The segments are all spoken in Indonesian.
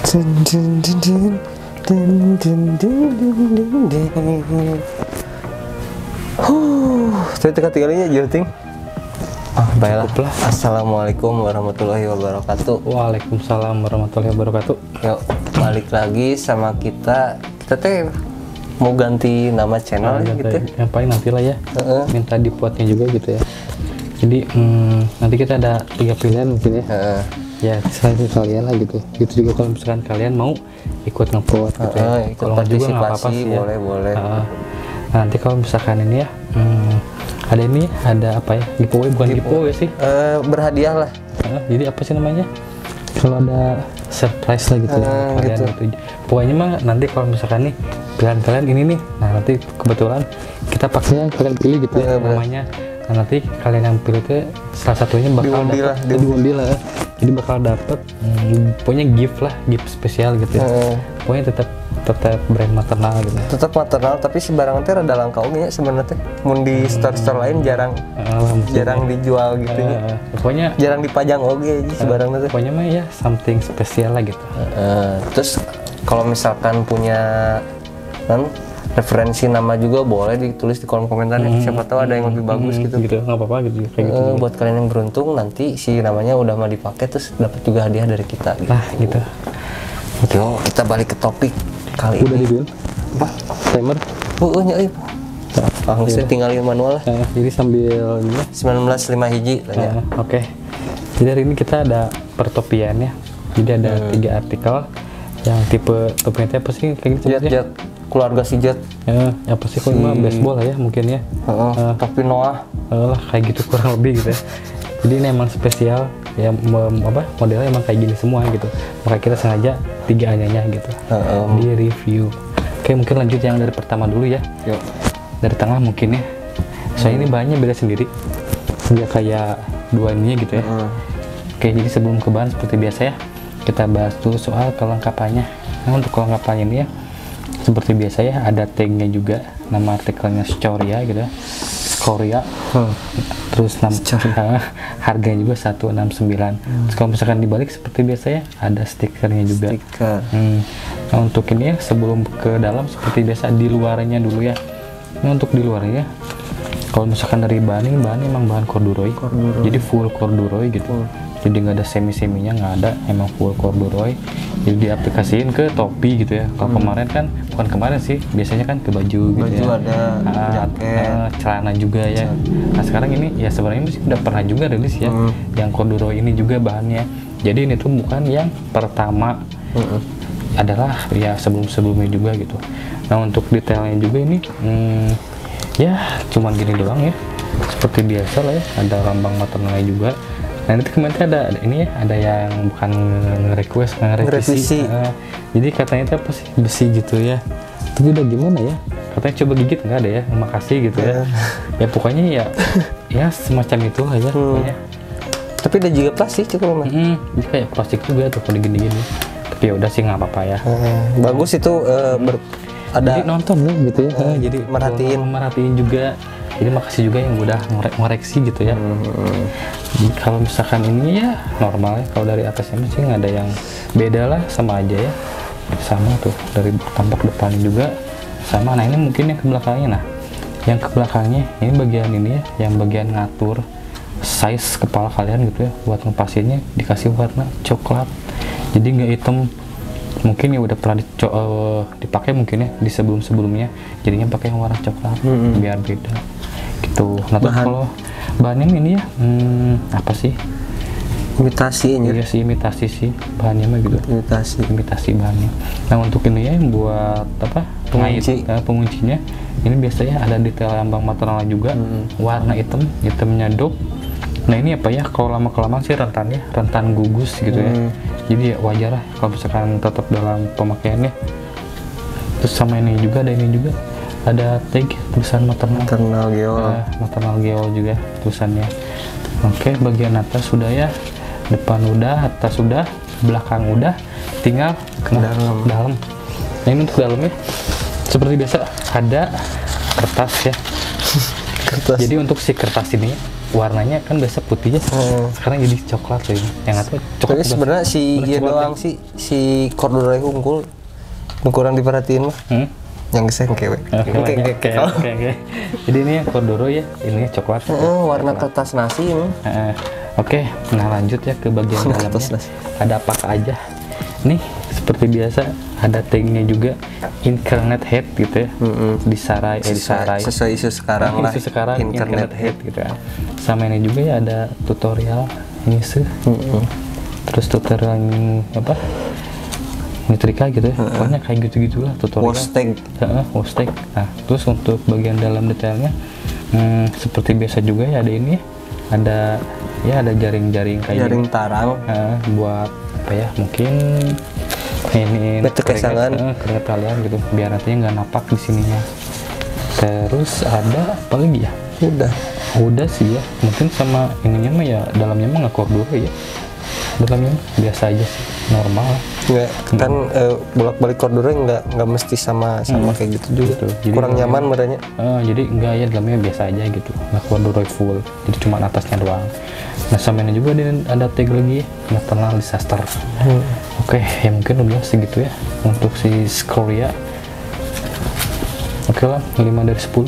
Saya tekan tinggalnya jauh. Baiklah. Assalamualaikum warahmatullahi wabarakatuh. Waalaikumsalam warahmatullahi wabarakatuh. Yuk, balik lagi sama kita. Kita teh mau ganti nama channel gitu. Yang paling nanti lah ya. Minta dibuatnya juga gitu ya. Jadi nanti kita ada 3 pilihan mungkin ya. Ya selain kalian lah gitu. Gitu juga kalau misalkan kalian mau ikut ngevote gitu ya. Ikut partisipasi ya. boleh. Nanti kalau misalkan ini ya. Ada apa ya? Giveaway, bukan giveaway sih. Berhadiah lah. Jadi apa sih namanya? Kalau ada surprise lah gitu ya kalian gitu. Pokoknya mah nanti kalau misalkan nih pilihan kalian ini nih, nah nanti kebetulan kita pakai yang kalian pilih gitu ya namanya. Nah nanti kalian yang pilih itu salah satunya bakal diundi lah. Jadi bakal dapet pokoknya gift spesial gitu ya. Pokoknya tetap brand maternal gitu. Tetap maternal tapi si barang teh rada langka oge nya sebenarnya teh. Mun di store-store lain jarang dijual gitu ya. Pokoknya jarang dipajang oge si barang teh. Pokoknya mah ya something spesial lah gitu. Terus kalau misalkan punya referensi nama juga boleh ditulis di kolom komentar ya. Siapa tahu ada yang lebih bagus gitu. Nggak apa-apa gitu kayak gitu. Buat kalian yang beruntung nanti si namanya udah mau dipakai terus dapat juga hadiah dari kita gitu. Nah, gitu. Yo, kita balik ke topik kali udah ini. dibilang apa? Timer? Langsung tinggalin manual lah. Jadi sambil 19.5 hiji tanya. Oke. Jadi hari ini kita ada pertopian ya. Jadi ada 3 artikel yang tipe topinya apa sih kayak gitu? Jet. Keluarga si Jet. Apa sih kalau mah baseball lah ya mungkin ya. Topi Noah. Lah kayak gitu kurang lebih gitu ya. Jadi ini emang spesial ya modelnya emang kayak gini semua gitu. Maka kita sengaja 3 anyanya gitu. Di review. Oke, mungkin lanjut yang dari pertama dulu ya. Yuk. Dari tengah mungkin ya. Soalnya ini bahannya beda sendiri. Nggak kayak 2 ini gitu ya. Oke, jadi sebelum ke bahan seperti biasa ya, kita bahas dulu soal kelengkapannya. Nah, untuk kelengkapannya ini ya, seperti biasa ya, ada tagnya juga, nama artikelnya Scoria gitu ya. Scoria. Terus harganya juga 169. Terus kalau misalkan dibalik seperti biasa ya, ada stikernya juga. Nah, untuk ini ya, sebelum ke dalam seperti biasa di luarnya dulu ya. Nah, untuk di luarnya, kalau misalkan dari bahannya emang bahan corduroy. Jadi full corduroy gitu. Jadi nggak ada semi-seminya, nggak ada, emang full corduroy. Jadi diaplikasiin ke topi gitu ya. Kalau kemarin kan, bukan kemarin sih, biasanya kan ke baju gitu ya. Ada jaket, celana juga ya. Nah sekarang ini ya sebenarnya sih udah pernah juga rilis ya, yang corduroy ini juga bahannya. Jadi ini tuh bukan yang pertama, adalah ya sebelumnya juga gitu. Nah untuk detailnya juga ini, ya cuman gini doang ya, seperti biasa lah ya. Ada lambang maternalnya juga. Nah nanti kemarin ada ini ya, ada yang bukan nge-request, nge-revisi. Jadi katanya itu apa sih, besi gitu ya. Tapi udah gimana ya, katanya coba gigit nggak ada ya, makasih gitu ya. Ya pokoknya ya semacam itu lah ya pokoknya. Tapi ada juga plastik cukup Jadi kayak plastik juga tuh kalau gini-gini. Tapi ya udah sih nggak apa-apa ya. Bagus itu ada jadi nonton loh gitu ya. Jadi merhatiin juga. Jadi makasih juga yang udah ngoreksi gitu ya. Kalau misalkan ini ya normal ya. Kalau dari atasnya sih nggak ada yang beda lah, sama aja ya. Sama tuh dari tampak depannya juga sama. Nah ini mungkin yang ke belakangnya. Nah yang ke belakangnya ini bagian ini ya, yang bagian ngatur size kepala kalian gitu ya. Buat ngepasinnya dikasih warna coklat. Jadi nggak hitam. Mungkin ya udah pernah dipakai mungkin ya di sebelumnya. Jadinya pakai yang warna coklat biar beda. Gitu. Nah kalau bahannya ini ya apa sih, imitasi iya sih, imitasi sih bahannya mah gitu, imitasi bahannya. Nah untuk ini ya yang buat apa penguncinya ini biasanya ada detail lambang maternal juga, warna hitamnya dop. Nah ini apa ya, kalau lama kelamaan sih rentan gugus gitu ya. Jadi ya wajar lah kalau misalkan tetap dalam pemakaiannya. Terus sama ini juga ada tag tulisan maternal geol juga tulisannya. Oke, bagian atas sudah ya, depan udah, atas sudah, belakang udah, tinggal ke dalam. Nah ini untuk dalamnya seperti biasa ada kertas ya. Jadi untuk si kertas ini warnanya kan biasa putih ya, sekarang jadi coklat tuh ini. Yang atau coklat. Tapi sebenarnya si bener dia coklat doang sih, si corduroy unggul kurang diperhatiin mah. Yang geseng kewe. Oke. Jadi ini yang corduroy ya, ini coklat. Warna kertas nasi ini. Oke, nah lanjut ya ke bagian dalamnya. Ada apa aja? Nih seperti biasa ada tagnya juga, Incarnate Head gitu ya. Disarai sesuai isu sekarang lah. Isu sekarang Incarnate Head gitu ya. Sama ini juga ya ada tutorial ini sih. Terus tutorial apa? Nyetrika gitu ya. Pokoknya kayak gitu-gitulah tutorial. Wash tag. Nah, terus untuk bagian dalam detailnya seperti biasa juga ya ada ini ya. Ada jaring-jaring kayak jaring tarang buat apa ya, mungkin ini keringet kalian gitu biar nantinya nggak napak di sininya. Terus ada apa lagi ya? Udah sih ya, mungkin sama ininya mah ya, dalamnya mah nggak corduroy ya, dalamnya biasa aja sih, normal lah. Nggak kan bolak-balik corduroy nggak mesti sama kayak gitu juga. Jadi kurang nyaman merenya. Jadi enggak ya, dalamnya biasa aja gitu, nggak corduroy full, jadi cuma atasnya doang. Nah sama ini juga ada tag lagi, maternal disaster. Oke, ya mungkin udah segitu ya untuk si Skoria. Oke lah, 5 dari 10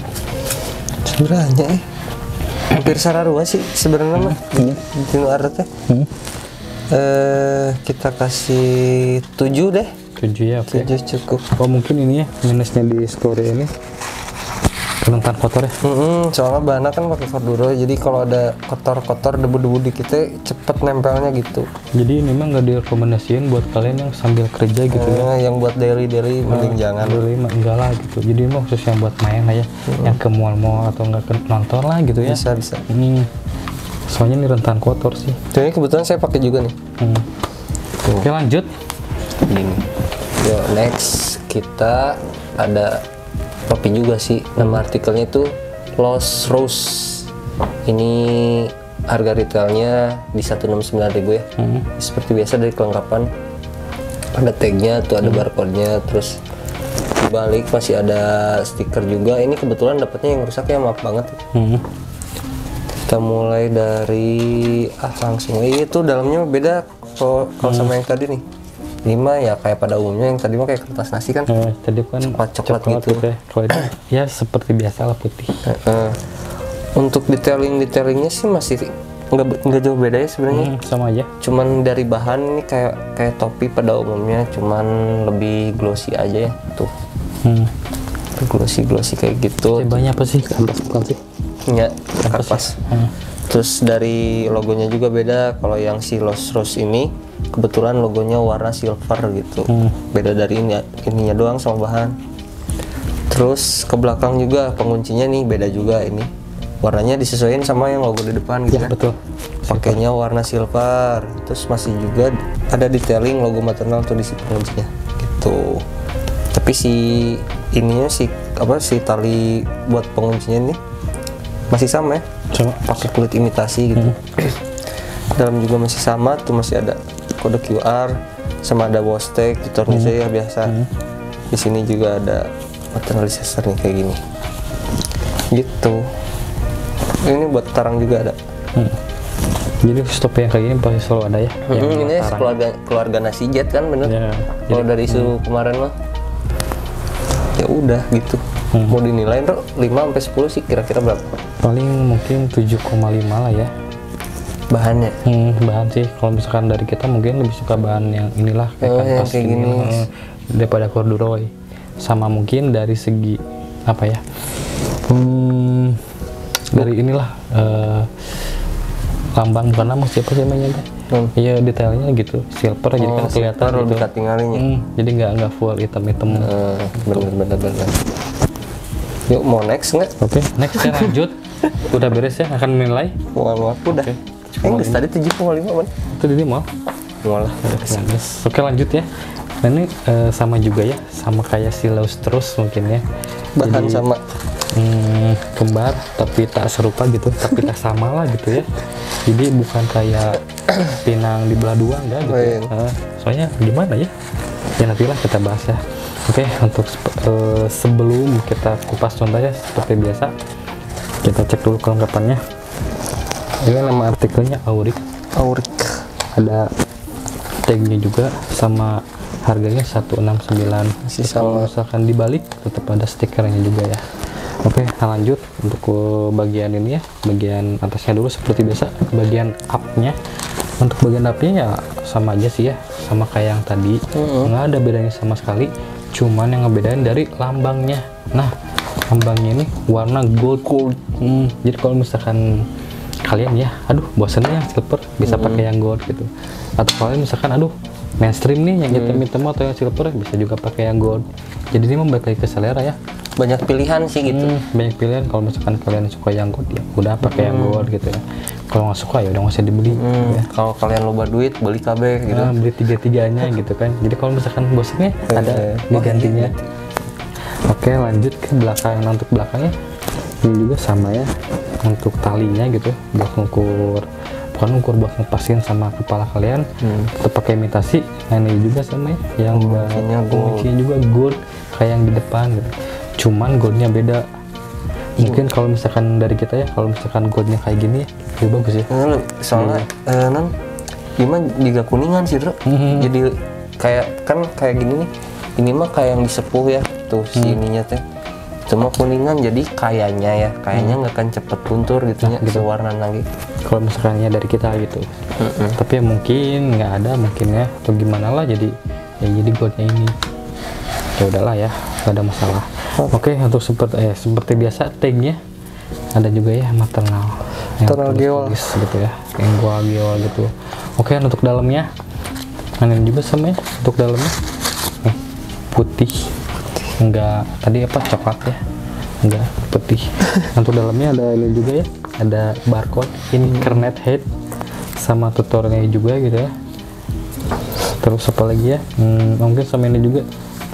sebenarnya hampir sararua sih sebenarnya mah di luar teh. Kita kasih 7 deh. 7 ya, oke. 7 cukup. Oh mungkin ini ya minusnya di Skoria ini rentan kotor ya. Soalnya bahannya kan pakai corduroy, jadi kalau ada kotor-kotor debu-debu di kita cepet nempelnya gitu. Jadi ini memang nggak direkomendasiin buat kalian yang sambil kerja gitu ya. Yang buat daily mending jangan. Daily mah enggak lah gitu. Jadi emang khusus yang buat main lah ya, yang ke mall-mall atau nggak ke nonton lah gitu ya. Bisa. Soalnya ini rentan kotor sih. Jadi kebetulan saya pakai juga nih. Oke lanjut. Yo next kita ada topi juga sih. Nama artikelnya itu Lost Rose. Ini harga retailnya di 169.000 ya. Seperti biasa dari kelengkapan ada tagnya tuh, ada barcode-nya, terus di balik masih ada stiker juga. Ini kebetulan dapatnya yang rusaknya maaf banget. Kita mulai dari langsung itu dalamnya beda kalau sama yang tadi nih. 5 ya kayak pada umumnya, yang tadi mah kayak kertas nasi kan. Tadi kan coklat gitu. Kalau ini ya seperti biasa lah putih. Untuk detailingnya sih masih nggak jauh beda ya sebenarnya. Sama aja. Cuman dari bahan ini kayak topi pada umumnya, cuman lebih glossy aja ya tuh. Glossy kayak gitu. Banyak apa sih? Kanvas bukan sih? Ya, kanvas. Terus dari logonya juga beda. Kalau yang si Lost Rose ini kebetulan logonya warna silver gitu. Beda dari ininya doang sama bahan. Terus ke belakang juga penguncinya nih beda juga ini. Warnanya disesuaikan sama yang logo di depan gitu ya. Betul. Pakainya warna silver. Terus masih juga ada detailing logo maternal tuh di si penguncinya gitu. Tapi si ininya si tali buat penguncinya nih masih sama ya. Pakai kulit imitasi gitu. Dalam juga masih sama tuh, masih ada kode QR sama ada wash tag, tutornya ya biasa. Di sini juga ada maternal disaster nih kayak gini. Gitu. Ini buat tarang juga ada. Jadi stop yang kayak gini pasti selalu ada ya. Ini keluarga nasi jet kan bener. Kalau dari isu kemarin mah ya udah gitu. Mau dinilai bro 5 sampai 10 sih kira-kira berapa? Paling mungkin 7,5 lah ya. Bahannya? Bahan sih kalau misalkan dari kita mungkin lebih suka bahan yang inilah kayak kanvas gini daripada corduroy. Sama mungkin dari segi apa ya? Dari inilah lambang bukan nama siapa sih namanya? Iya detailnya gitu silver jadi kan kelihatan gitu. Jadi nggak full hitam-hitam. Bener. Yuk mau next nggak? Oke, next ya lanjut. Udah beres ya, akan menilai? Mau udah. Tadi 7,5 man. Itu di mau? Mau lah. Oke lanjut ya. Nah ini sama juga ya, sama kayak si Lost Rose mungkin ya. Bahan jadi, sama. Kembar tapi tak serupa gitu, tapi tak sama lah gitu ya. Jadi bukan kayak pinang di belah dua enggak gitu. Soalnya gimana ya? Ya nantilah kita bahas ya. Oke, untuk sebelum kita kupas contohnya seperti biasa, kita cek dulu kelengkapannya. Ini nama artikelnya Auric. Auric. Ada tagnya juga sama harganya 169. Masih Kalau sama. misalkan dibalik tetap ada stikernya juga ya. Oke, nah lanjut untuk ke bagian ini ya, bagian atasnya dulu seperti biasa, bagian up-nya. Untuk bagian up-nya ya sama aja sih ya, sama kayak yang tadi, nggak ada bedanya sama sekali. Cuman yang ngebedain dari lambangnya. Nah, lambangnya ini warna gold. Jadi kalau misalkan kalian ya, aduh bosannya yang silver, bisa pakai yang gold gitu. Atau kalian misalkan aduh mainstream nih yang hitam-hitam atau yang silver, bisa juga pakai yang gold. Jadi ini membalik lagi ke selera ya. Banyak pilihan sih gitu. Banyak pilihan. Kalau misalkan kalian suka yang gold ya udah pakai yang gold gitu ya. Kalau nggak suka ya udah nggak usah dibeli. Ya. Kalau kalian loba duit beli KB gitu. Nah, beli tiga-tiganya gitu kan. Jadi kalau misalkan bosannya ada digantinya. Oke, lanjut ke belakang. Nah, untuk belakangnya ini juga sama ya. Untuk talinya gitu buat ngukur, bukan ngukur, buat ngepasin sama kepala kalian. Tetap pakai imitasi. Nah, ini juga sama ya, yang kuncinya juga gold kayak yang di depan gitu. Cuman goldnya beda. Mungkin kalau misalkan dari kita ya, kalau misalkan goldnya kayak gini lebih bagus ya. Soalnya non gimana juga kuningan sih bro. Jadi kayak kan kayak gini nih. Ini mah kayak yang disepuh ya tuh si ininya teh. Cuma kuningan jadi kayaknya nggak akan cepet luntur gitu ya, gitu warna lagi. Kalau misalkannya dari kita gitu. Tapi ya mungkin nggak ada mungkin ya atau gimana lah, jadi ya jadi goldnya ini. Ya udahlah ya, nggak ada masalah. Oke, untuk seperti biasa tagnya ada juga ya maternal. Maternal geol gitu ya, yang gua geol gitu. Oke, untuk dalamnya, ini juga sama ya. Untuk dalamnya nih putih. Enggak, tadi apa coklat ya, enggak putih. Untuk dalamnya ada ini juga ya, ada barcode ini kernet head sama tutornya juga gitu ya. Terus apa lagi ya, mungkin sama ini juga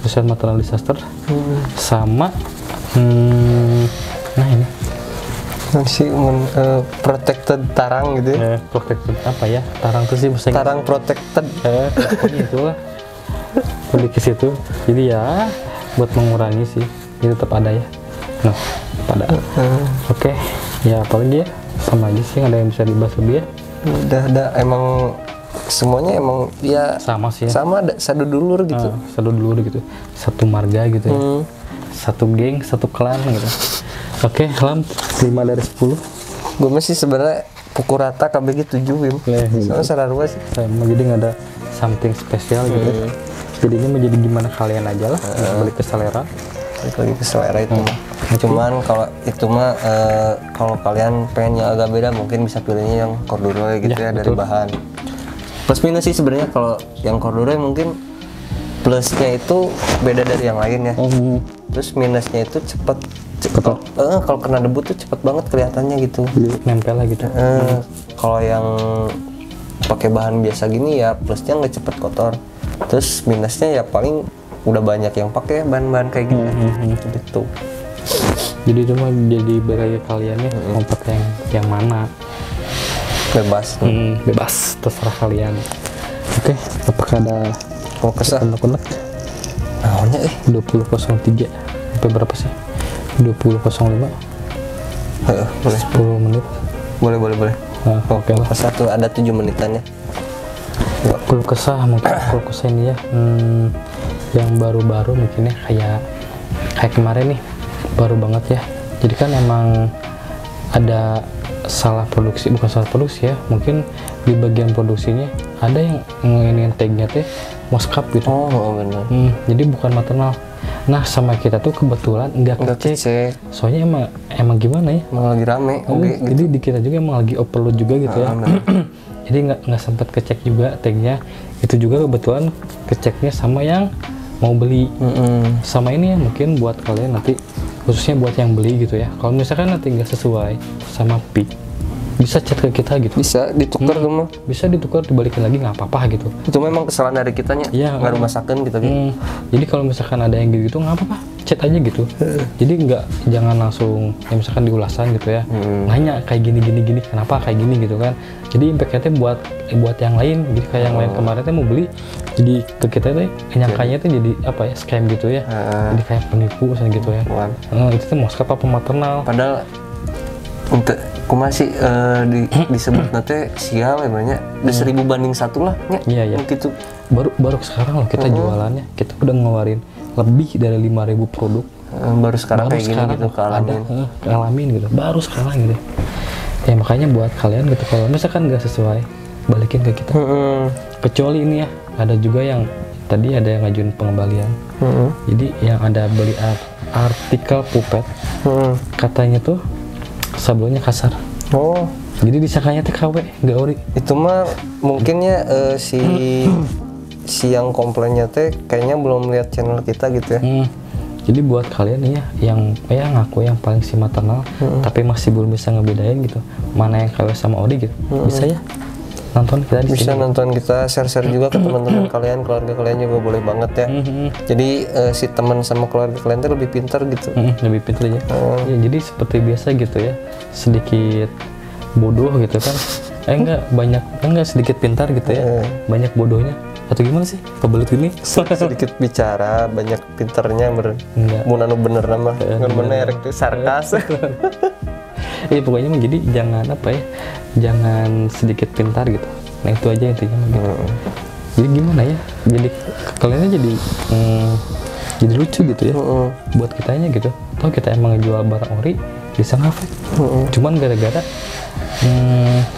tulisan maternal disaster sama nah ini masih protected tarang gitu ya. Protected apa ya, tarang tuh sih bahasa tarang protected pokoknya itulah lebih ke situ. Jadi ya buat mengurangi sih, ini tetap ada ya. Nah, pada oke, ya apalagi ya, sama aja sih, nggak ada yang bisa dibahas lebih ya. Udah ada, emang semuanya emang ya sama sih ya. Sama, ada satu dulur gitu. Satu dulur gitu, satu marga gitu ya. Satu geng, satu klan gitu. Oke, klan 5 dari 10. Gue masih sebenarnya pukul rata KBG 7 Wim. Soalnya sararua sih. Jadi nggak ada something spesial gitu. Jadinya menjadi gimana kalian aja lah, balik ke selera. Balik lagi ke selera itu. Cuman kalau itu mah kalau kalian pengen yang agak beda mungkin bisa pilihnya yang corduroy gitu ya, dari bahan. Plus minus sih sebenarnya kalau yang corduroy mungkin plusnya itu beda dari yang lain ya. Terus minusnya itu cepet kalau kena debu tuh cepet banget kelihatannya gitu. Nempel lah gitu. Kalau yang pakai bahan biasa gini ya plusnya nggak cepet kotor. Terus minusnya ya paling udah banyak yang pakai bahan-bahan kayak gini gitu. Jadi itu mah jadi beraya kalian ya, mau pakai yang mana, bebas. Bebas, terserah kalian. Oke, apakah ada kesah unek-unek? Namanya 20.03 sampai berapa sih? 20.05. Boleh 10 menit. Boleh. Nah, oke lah. Satu ada 7 menitannya. Keluh kesah mungkin keluh kesah ini ya, yang baru-baru mungkinnya kayak kemarin nih, baru banget ya. Jadi kan emang ada salah produksi, bukan salah produksi ya, mungkin di bagian produksinya ada yang nginin tagnya teh Moskap gitu. Benar. Jadi bukan maternal. Nah, sama kita tuh kebetulan nggak kecek. Soalnya emang gimana ya? Emang lagi rame. Jadi di kita juga emang lagi overload juga gitu ya. Jadi nggak sempat kecek juga tagnya. Itu juga kebetulan keceknya sama yang mau beli. Sama ini ya mungkin buat kalian nanti, khususnya buat yang beli gitu ya. Kalau misalkan nanti nggak sesuai sama pick, bisa chat ke kita gitu. Bisa ditukar tuh mah. Bisa ditukar, dibalikin lagi nggak apa-apa gitu. Itu memang kesalahan dari kitanya. Iya. Nggak rumasakan gitu. Jadi kalau misalkan ada yang gitu nggak apa-apa, chat aja gitu. Jadi jangan langsung ya misalkan diulasan gitu ya. Nanya kayak gini, kenapa kayak gini gitu kan. Jadi impactnya buat yang lain. Jadi kayak yang lain kemarin tuh mau beli, jadi ke kita tuh nyangkanya tuh jadi apa ya, scam gitu ya. Jadi kayak penipu gitu ya. Itu tuh Moskap apa maternal. Padahal kumaha sih disebut nanti sial ya banyak udah 1000 banding 1 lah nya. Iya. Gitu. Baru sekarang loh kita jualannya, kita udah ngeluarin lebih dari 5.000 produk. Baru sekarang kayak gini gitu kealamin gitu, baru sekarang gitu ya. Makanya buat kalian gitu, kalau misalkan nggak sesuai balikin ke kita. Kecuali ini ya, ada juga yang tadi ada yang ngajuin pengembalian. Jadi yang ada beli artikel pupet, katanya tuh sablonnya kasar. Jadi disangkanya TKW, nggak ori. Itu mah mungkinnya si yang komplainnya teh kayaknya belum lihat channel kita gitu ya. Jadi buat kalian nih ya, yang ngaku yang paling si maternal, tapi masih belum bisa ngebedain gitu, mana yang KW sama ori gitu, bisa ya nonton kita di bisa sini. Nonton kita, share juga ke teman-teman kalian, keluarga kalian juga boleh banget ya. Jadi si teman sama keluarga kalian tuh lebih pintar gitu. Lebih pintar ya. Ya. Jadi seperti biasa gitu ya, sedikit bodoh gitu kan. Enggak sedikit pintar gitu ya. Banyak bodohnya. Atau gimana sih? Kebelut ini? Sedikit bicara, banyak pinternya mun anu bener nama. Ngan bener itu sarkas. Iya pokoknya mah jadi jangan jangan sedikit pintar gitu. Nah itu aja intinya gitu. Jadi gimana ya? Jadi kaliannya jadi lucu gitu ya. Buat kitanya gitu. Tahu kita emang ngejual barang ori bisa ngefek. Cuman gara-gara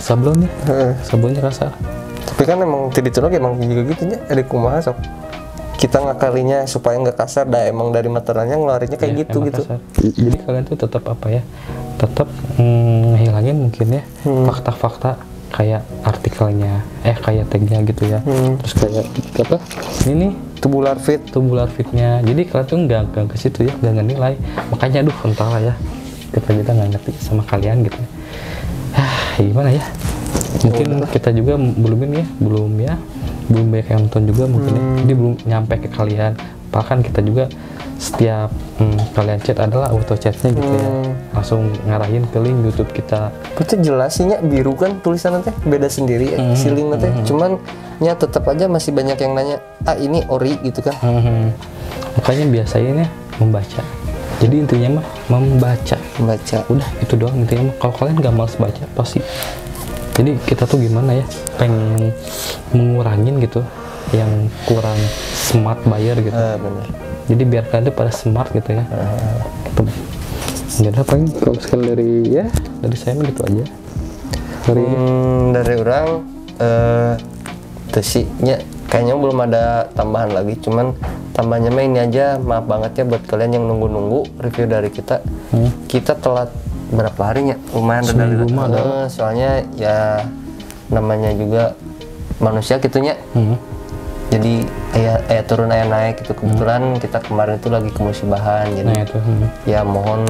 sablonnya kasar. Tapi kan emang tidak turun emang juga gitu nya, ada kumaha sok kita ngakalinya supaya nggak kasar, emang dari materialnya ngeluarinnya kayak gitu. Jadi kalian tuh tetap tetap ngehilangin mungkin ya fakta-fakta kayak artikelnya, kayak tagnya gitu ya. Terus kayak apa? Ini tubular fitnya. Jadi kalian tuh nggak ke situ ya, nggak nilai. Makanya entahlah ya, kita nggak ngerti sama kalian gitu. Gimana ya? Mungkin kita juga belum banyak yang nonton juga mungkin ya. Jadi belum nyampe ke kalian. Bahkan kita juga setiap kalian chat adalah auto chatnya gitu ya, langsung ngarahin ke link YouTube kita. Itu jelas sih biru kan tulisan nanti beda sendiri si link nanti. Cuman nya tetap aja masih banyak yang nanya, ini ori gitu kan. Makanya biasanya membaca. Jadi intinya mah membaca. Udah itu doang intinya mah. Kalau kalian gak malas baca pasti. Jadi kita tuh gimana ya, pengen mengurangin gitu yang kurang smart buyer gitu. Bener. Jadi biar kalian tuh pada smart gitu ya. Jadi apa ini kalau sekali dari saya mah gitu aja. Dari orang tesinya kayaknya belum ada tambahan lagi, cuman tambahnya mah ini aja, maaf banget ya buat kalian yang nunggu review dari kita. Kita telat berapa harinya, lumayan ada. Soalnya ya namanya juga manusia gitunya. Jadi turun naik gitu. Kebetulan kita kemarin itu lagi kemusibahan, jadi ya mohon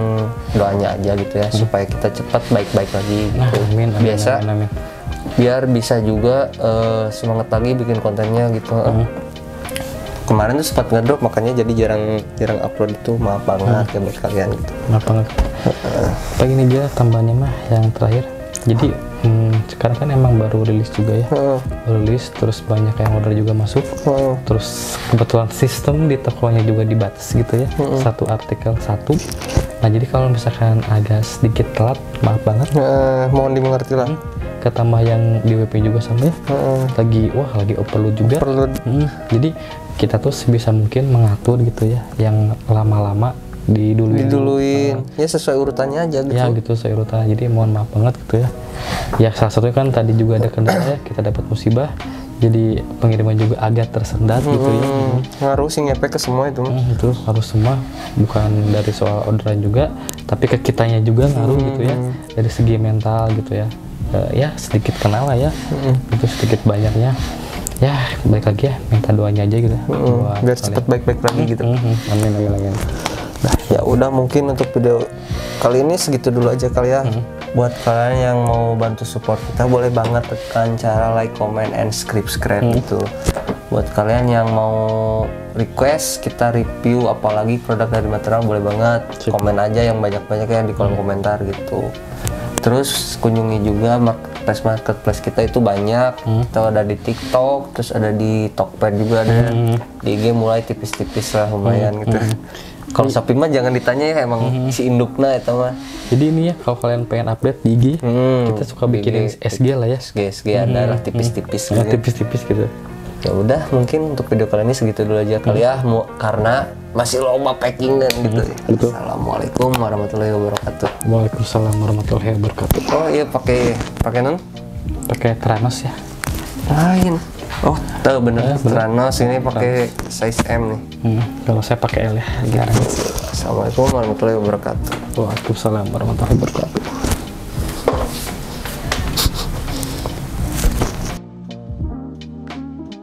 doanya aja gitu ya, supaya kita cepat baik-baik lagi gitu. Amin. Biar bisa juga semangat lagi bikin kontennya gitu. Kemarin tuh sempat ngedrop, makanya jadi jarang upload itu, maaf banget ya buat kalian gitu. Maaf banget. Pagi ini aja tambahannya mah yang terakhir. Jadi sekarang kan emang baru rilis juga ya. Baru rilis, terus banyak yang order juga masuk. Terus kebetulan sistem di tokonya juga dibatas gitu ya. Satu artikel satu. Nah jadi kalau misalkan agak sedikit telat, maaf banget. Mohon dimengerti lah. Ketambah yang di WP juga sama ya. Lagi overload juga. Jadi kita tuh sebisa mungkin mengatur gitu ya, yang lama-lama diduluin. Ya sesuai urutannya aja gitu. Ya gitu sesuai urutan. Jadi mohon maaf banget gitu ya. Ya salah satunya kan tadi juga ada kendala ya, kita dapat musibah. Jadi pengiriman juga agak tersendat gitu ya. Ngaruh sih ngepek ke semua itu. Itu harus semua, bukan dari soal orderan juga, tapi ke kitanya juga ngaruh gitu ya. Dari segi mental gitu ya. Ya sedikit kenal lah ya. Itu sedikit banyaknya. Ya baik lagi ya, minta doanya aja gitu. Biar cepet baik-baik lagi gitu. Amin. Nah ya udah, mungkin untuk video kali ini segitu dulu aja kali ya. Buat kalian yang mau bantu support kita, boleh banget tekan cara like, comment, and subscribe gitu. Buat kalian yang mau request kita review apalagi produk dari material, boleh banget komen aja yang banyak-banyak ya di kolom komentar gitu. Terus kunjungi juga marketplace kita, itu banyak. Kita ada di TikTok, terus ada di Tokped juga ada. Di IG mulai tipis-tipis lah lumayan gitu. Kalau sapi mah jangan ditanya ya, emang si indukna itu mah. Jadi ini ya, kalau kalian pengen update di IG, kita suka bikinin SG lah ya. SG ada lah tipis-tipis gitu. Tipis-tipis gitu. Ya udah, mungkin untuk video kali ini segitu dulu aja kali ya, karena masih lomba packing dan gitu. Betul. Assalamualaikum warahmatullahi wabarakatuh. Waalaikumsalam warahmatullahi wabarakatuh. Oh iya, pakai non? Pakai Tranos ya. Lain. Oh, tahu bener. Tranos ini pakai size M nih. Kalau saya pakai L ya. Assalamualaikum warahmatullahi wabarakatuh. Waalaikumsalam warahmatullahi wabarakatuh.